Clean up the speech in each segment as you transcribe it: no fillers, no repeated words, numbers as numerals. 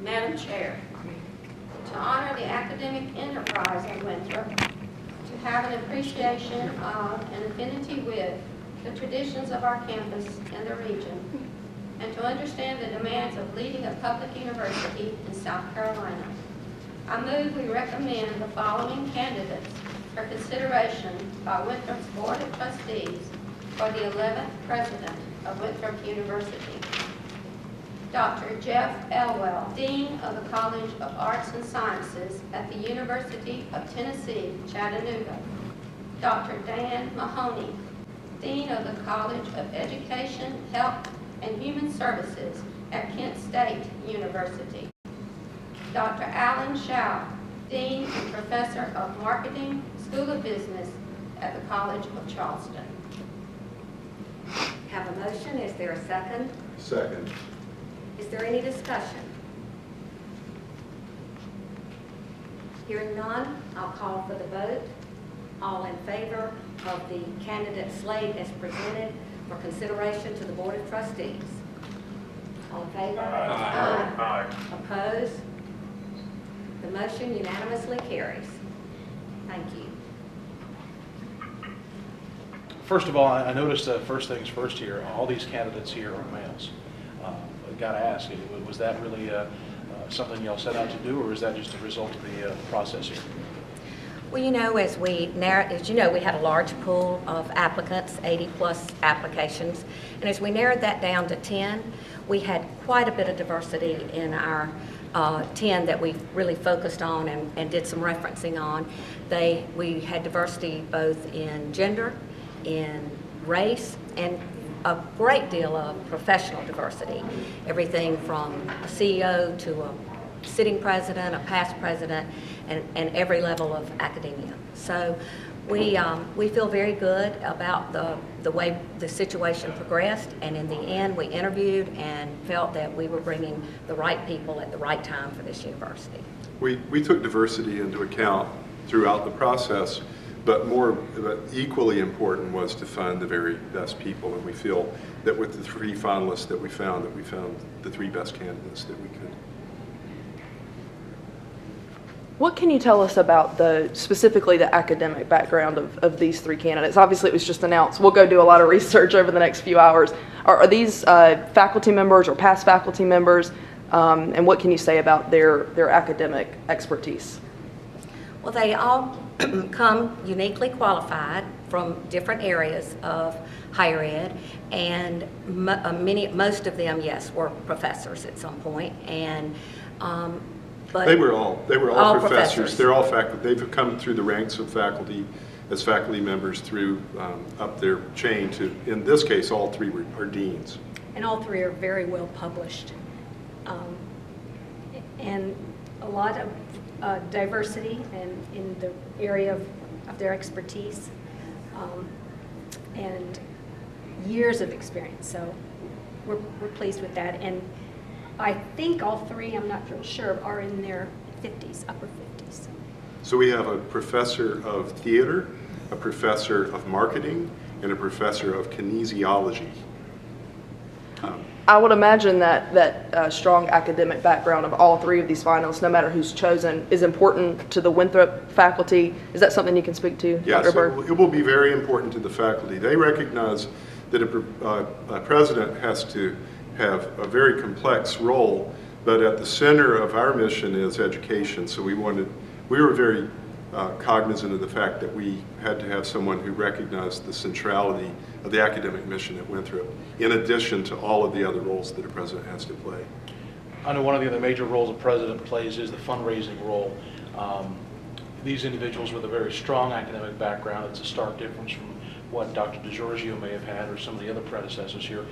Madam Chair, to honor the academic enterprise of Winthrop, to have an appreciation of and affinity with the traditions of our campus and the region, and to understand the demands of leading a public university in South Carolina, I move we recommend the following candidates for consideration by Winthrop's Board of Trustees for the 11th President of Winthrop University. Dr. Jeff Elwell, Dean of the College of Arts and Sciences at the University of Tennessee, Chattanooga. Dr. Dan Mahoney, Dean of the College of Education, Health, and Human Services at Kent State University. Dr. Alan Schau, Dean and Professor of Marketing, School of Business at the College of Charleston. Have a motion. Is there a second? Second. Is there any discussion? Hearing none, I'll call for the vote. All in favor of the candidate slate as presented for consideration to the Board of Trustees? All in favor? Aye. Opposed? The motion unanimously carries. Thank you. First of all, I noticed first things first here, all these candidates here are males. I got to ask, was that really something y'all set out to do, or is that just a result of the process here? Well, you know, as you know, we had a large pool of applicants, 80-plus applications, and as we narrowed that down to 10, we had quite a bit of diversity in our 10 that we really focused on and did some referencing on. We had diversity both in gender, in race, and a great deal of professional diversity. Everything from a CEO to a sitting president, a past president, and every level of academia. So we feel very good about the way the situation progressed, and in the end we interviewed and felt that we were bringing the right people at the right time for this university. We took diversity into account throughout the process, but equally important was to find the very best people, and we feel that with the 3 finalists that we found the 3 best candidates that we could. What can you tell us about specifically the academic background of these 3 candidates? Obviously, it was just announced. We'll go do a lot of research over the next few hours. Are these faculty members or past faculty members? And what can you say about their academic expertise? Well, they all come uniquely qualified from different areas of higher ed, and most of them, yes, were professors at some point, and but they were all professors. They're all faculty. They've come through the ranks of faculty as faculty members through up their chain to, in this case, all 3 are deans. And all 3 are very well published, and a lot of diversity in the area of their expertise, and years of experience. So we're pleased with that. And I think all 3, I'm not real sure, are in their 50s, upper 50s. So we have a professor of theater, a professor of marketing, and a professor of kinesiology. I would imagine that strong academic background of all 3 of these finalists, no matter who's chosen, is important to the Winthrop faculty. Is that something you can speak to, Yes, Dr. Bird? it will be very important to the faculty. They recognize that a president has to have a very complex role, but at the center of our mission is education. So we were very cognizant of the fact that we had to have someone who recognized the centrality of the academic mission at Winthrop, in addition to all of the other roles that a president has to play. I know one of the other major roles a president plays is the fundraising role. These individuals with a very strong academic background, it's a stark difference from what Dr. DeGiorgio may have had or some of the other predecessors here.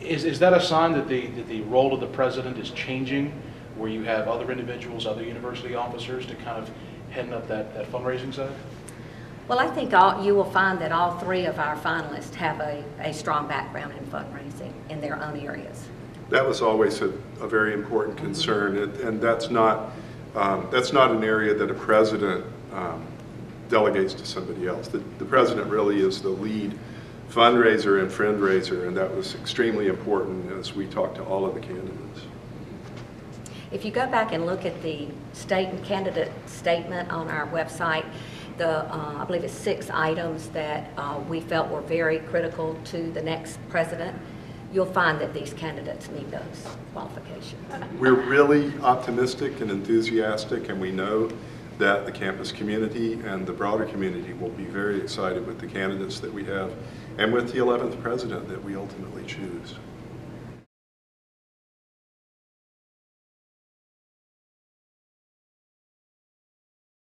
Is that a sign that the role of the president is changing, where you have other individuals, other university officers to kind of heading up that fundraising side? Well, I think you will find that all 3 of our finalists have a strong background in fundraising in their own areas. That was always a very important concern, and that's not an area that a president delegates to somebody else. The president really is the lead fundraiser and friend raiser, and that was extremely important as we talked to all of the candidates. If you go back and look at the state and candidate statement on our website, I believe it's 6 items that we felt were very critical to the next president, you'll find that these candidates meet those qualifications. We're really optimistic and enthusiastic, and we know that the campus community and the broader community will be very excited with the candidates that we have and with the 11th president that we ultimately choose.